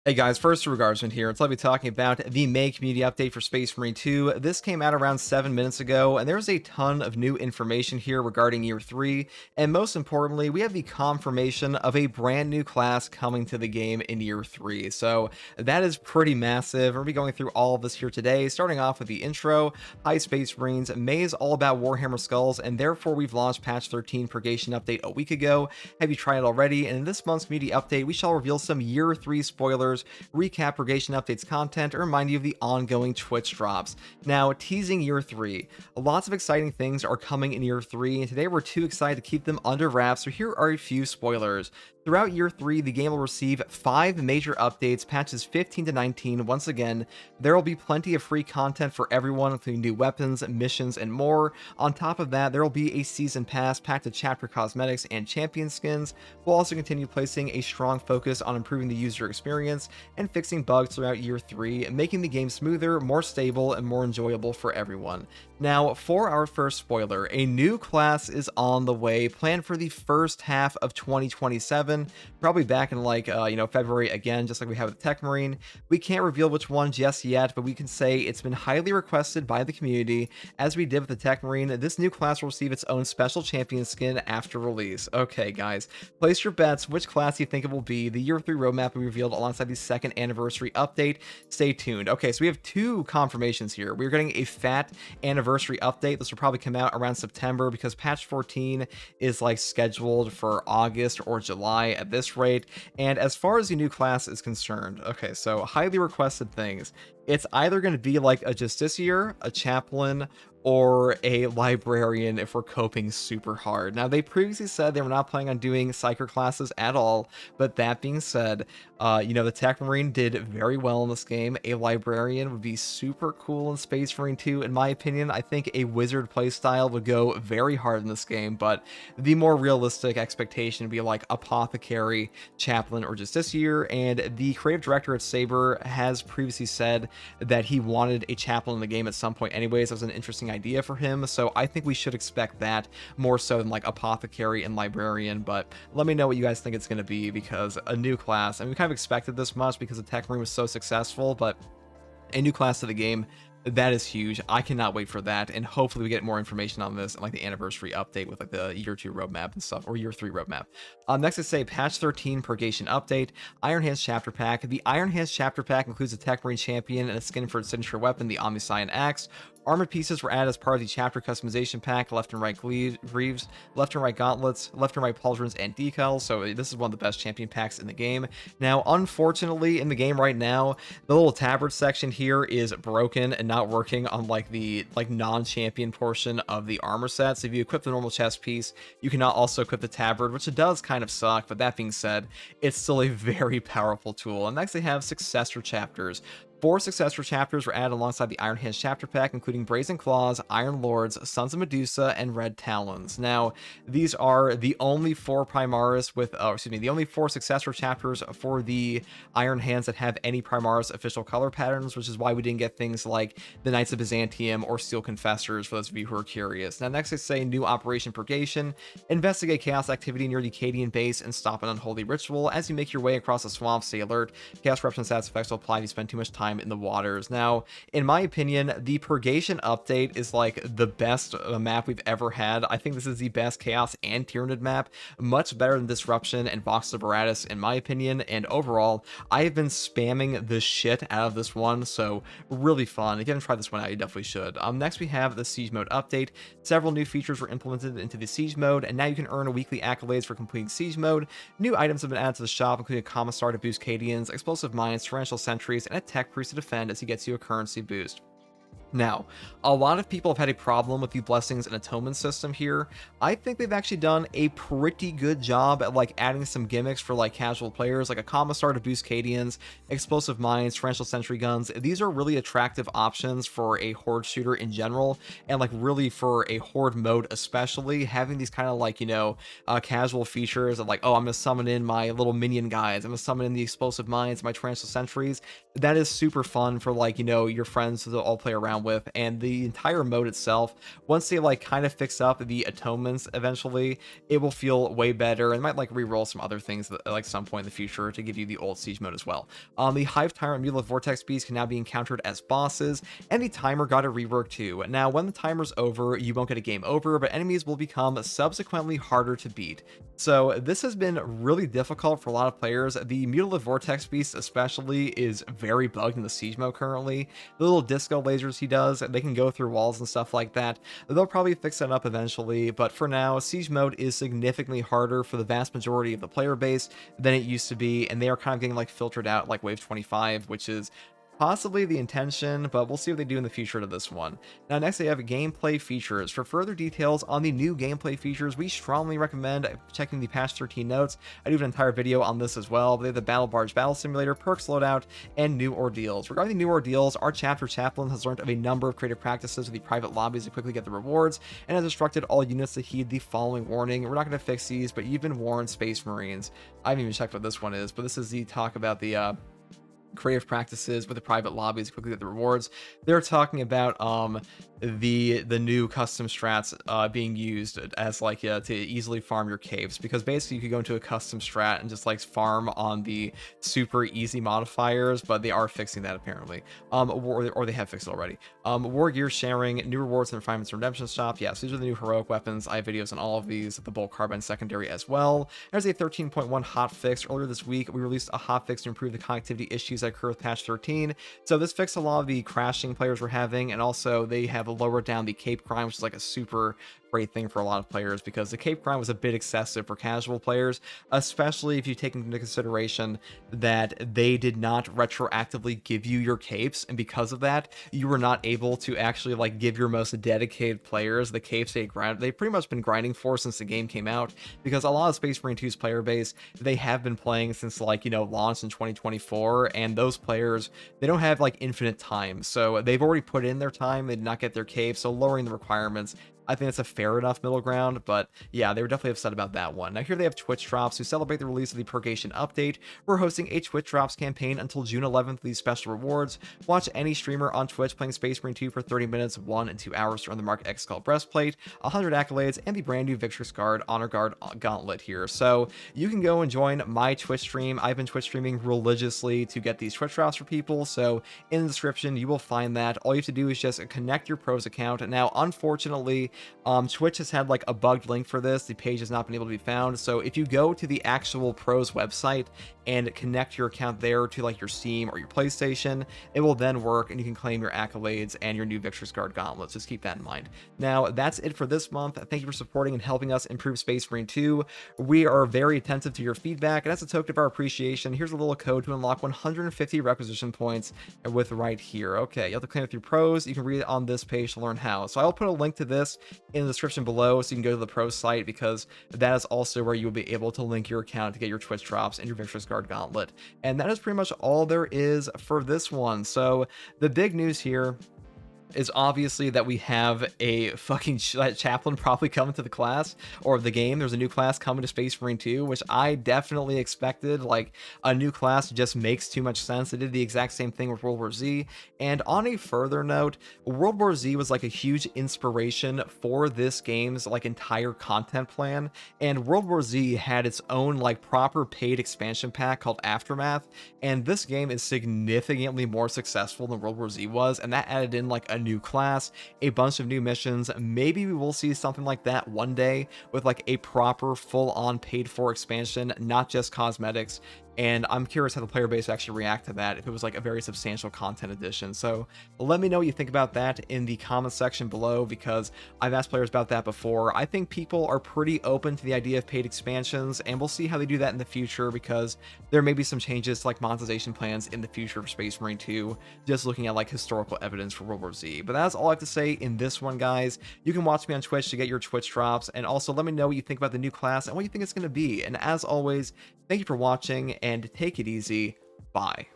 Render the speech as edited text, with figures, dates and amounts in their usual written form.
Hey guys, first Regardsman here. Let's be talking about the May community update for Space Marine 2. This came out around 7 minutes ago, and there's a ton of new information here regarding Year 3, and most importantly, we have the confirmation of a brand new class coming to the game in Year 3. So that is pretty massive. We're going to be going through all of this here today, starting off with the intro. Hi Space Marines, May is all about Warhammer Skulls, and therefore we've launched patch 13 Purgation update a week ago. Have you tried it already? And in this month's community update, we shall reveal some Year 3 spoilers, recap Purgation updates content, or remind you of the ongoing Twitch drops. Now, teasing Year 3. Lots of exciting things are coming in Year 3, and today we're too excited to keep them under wraps, so here are a few spoilers. Throughout Year 3, the game will receive 5 major updates, patches 15 to 19. Once again, there will be plenty of free content for everyone, including new weapons, missions, and more. On top of that, there will be a season pass packed with chapter cosmetics and champion skins. We'll also continue placing a strong focus on improving the user experience and fixing bugs throughout Year 3, making the game smoother, more stable, and more enjoyable for everyone. Now, for our first spoiler, a new class is on the way, planned for the first half of 2027, probably back in February again, just like we have with Tech Marine. We can't reveal which one just yet, but we can say it's been highly requested by the community. As we did with the Tech Marine, this new class will receive its own special champion skin after release. Okay, guys, place your bets. Which class you think it will be? The Year 3 roadmap will be revealed alongside the second anniversary update. Stay tuned. Okay, so we have two confirmations here. We're getting a fat anniversary update. This will probably come out around September because patch 14 is scheduled for August or July at this rate. And as far as the new class is concerned, okay, so highly requested things. It's either going to be like a Justiciar, a Chaplain, or a Librarian if we're coping super hard. Now, they previously said they were not planning on doing Psyker classes at all, but that being said, the Tech Marine did very well in this game. A Librarian would be super cool in Space Marine 2, in my opinion. I think a Wizard playstyle would go very hard in this game, but the more realistic expectation would be like Apothecary, Chaplain, or Justiciar, and the creative director at Saber has previously said that he wanted a Chaplain in the game at some point anyways. That was an interesting idea for him, so I think we should expect that more so than Apothecary and Librarian. But let me know what you guys think it's going to be, because a new class, and we kind of expected this much because the Tech Marine was so successful, but a new class to the game, that is huge. I cannot wait for that, and hopefully we get more information on this in the anniversary update with the Year 2 roadmap and stuff, or Year 3 roadmap. Next, I say patch 13 Purgation update, Iron Hands chapter pack. The Iron Hands chapter pack includes a Tech Marine champion and a skin for its signature weapon, the Omniscient Axe. Armor pieces were added as part of the chapter customization pack, left and right greaves, left and right gauntlets, left and right pauldrons, and decals. So this is one of the best champion packs in the game. Now, unfortunately, in the game right now, the little tabard section here is broken and not working on the non-champion portion of the armor set. So if you equip the normal chest piece, you cannot also equip the tabard, which it does kind of suck. But that being said, it's still a very powerful tool. And next, they have successor chapters. 4 successor chapters were added alongside the Iron Hands chapter pack, including Brazen Claws, Iron Lords, Sons of Medusa, and Red Talons. Now, these are the only 4 Primaris the only 4 successor chapters for the Iron Hands that have any Primaris official color patterns, which is why we didn't get things like the Knights of Byzantium or Steel Confessors, for those of you who are curious. Now, next, I say new Operation Purgation. Investigate chaos activity near the Cadian base and stop an unholy ritual. As you make your way across the swamp, stay alert. Chaos corruption status effects will apply if you spend too much time in the waters. Now, in my opinion, the Purgation update is the best map we've ever had. I think this is the best Chaos and Tyranid map, much better than Disruption and Vox Liberatus in my opinion. And overall, I have been spamming the shit out of this one, so really fun. If you haven't tried this one out, you definitely should. Next, we have the Siege Mode update. Several new features were implemented into the Siege Mode, and now you can earn weekly accolades for completing Siege Mode. New items have been added to the shop, including a Commissar to boost Cadians, Explosive Mines, Torrential Sentries, and a Tech Priest to defend as he gets you a currency boost. Now, a lot of people have had a problem with the Blessings and Atonement system here. I think they've actually done a pretty good job at adding some gimmicks for casual players, like a Commissar to boost Cadians, Explosive Mines, Torrential Sentry Guns. These are really attractive options for a Horde shooter in general, and really for a Horde mode especially, having these kind of casual features of oh, I'm gonna summon in my little minion guys, I'm gonna summon in the Explosive Mines, my Torrential Sentries. That is super fun for your friends to all play around around with, and the entire mode itself, once they like kind of fix up the atonements eventually, it will feel way better, and might like re-roll some other things that, like some point in the future to give you the old Siege mode as well. The Hive Tyrant Mutalith Vortex Beast can now be encountered as bosses, and the timer got a rework too. Now, when the timer's over, you won't get a game over, but enemies will become subsequently harder to beat. So this has been really difficult for a lot of players. The Mutalith Vortex Beast especially is very bugged in the Siege mode currently. The little disco lasers he does, they can go through walls and stuff like that. They'll probably fix that up eventually, but for now, Siege mode is significantly harder for the vast majority of the player base than it used to be, and they are kind of getting like filtered out like Wave 25, which is possibly the intention, but we'll see what they do in the future to this one. Now, next they have gameplay features. For further details on the new gameplay features, we strongly recommend checking the patch 13 notes. I do have an entire video on this as well. They have the Battle Barge Battle Simulator, perks loadout, and new ordeals. Regarding the new ordeals, our chapter chaplain has learned of a number of creative practices with the private lobbies to quickly get the rewards, and has instructed all units to heed the following warning. We're not going to fix these, but you've been warned, Space Marines. I haven't even checked what this one is, but this is the talk about the creative practices with the private lobbies quickly get the rewards. They're talking about the new custom strats being used as like to easily farm your caves, because basically you could go into a custom strat and just like farm on the super easy modifiers, but they are fixing that apparently, or they have fixed it already. War gear sharing, new rewards and refinements from redemption shop. Yes, these are the new heroic weapons. I have videos on all of these, the bolt carbine secondary as well. There's a 13.1 hot fix. Earlier this week we released a hot fix to improve the connectivity issues that occur with patch 13. So this fixed a lot of the crashing players were having, and also they have lowered down the cape crime, which is like a super great thing for a lot of players, because the cape crime was a bit excessive for casual players, especially if you take into consideration that they did not retroactively give you your capes, and because of that you were not able to actually like give your most dedicated players the capes they've pretty much been grinding for since the game came out, because a lot of Space Marine 2's player base, they have been playing since like, you know, launch in 2024, and those players, they don't have like infinite time, so they've already put in their time, they did not get their capes, so lowering the requirements, I think it's a fair enough middle ground, but yeah, they were definitely upset about that one. Now here they have Twitch drops. To celebrate the release of the Purgation update, we're hosting a Twitch drops campaign until June 11th. These special rewards: watch any streamer on Twitch playing Space Marine 2 for 30 minutes, 1 and 2 hours to earn the Mark X Skull breastplate, 100 accolades, and the brand new Victor's Guard Honor Guard gauntlet here. So you can go and join my Twitch stream. I've been Twitch streaming religiously to get these Twitch drops for people, so in the description you will find that. All you have to do is just connect your pros account. Now unfortunately, Twitch has had like a bugged link for this. The page has not been able to be found. So if you go to the actual pros website and connect your account there to like your Steam or your PlayStation, it will then work and you can claim your accolades and your new Victor's Guard gauntlets. Just keep that in mind. Now that's it for this month. Thank you for supporting and helping us improve Space Marine 2. We are very attentive to your feedback, and as a token of our appreciation, here's a little code to unlock 150 requisition points with right here. Okay, you have to claim it through pros. You can read it on this page to learn how. So I'll put a link to this in the description below, so you can go to the pro site, because that is also where you'll be able to link your account to get your Twitch drops and your Victor's Guard gauntlet. And that is pretty much all there is for this one. So the big news here is obviously that we have a fucking chaplain probably coming to the class, or the game. There's a new class coming to Space Marine 2, which I definitely expected. Like, a new class just makes too much sense. They did the exact same thing with World War Z. And on a further note, World War Z was like a huge inspiration for this game's like entire content plan, and World War Z had its own like proper paid expansion pack called Aftermath, and this game is significantly more successful than World War Z was, and that added in like a new class, a bunch of new missions. Maybe we will see something like that one day with like a proper full-on paid for expansion, not just cosmetics. And I'm curious how the player base would actually react to that if it was like a very substantial content addition. So let me know what you think about that in the comment section below, because I've asked players about that before. I think people are pretty open to the idea of paid expansions, and we'll see how they do that in the future, because there may be some changes to like monetization plans in the future for Space Marine 2, just looking at like historical evidence for World War Z. But that's all I have to say in this one, guys. You can watch me on Twitch to get your Twitch drops, and also let me know what you think about the new class and what you think it's going to be. And as always, thank you for watching, and take it easy. Bye.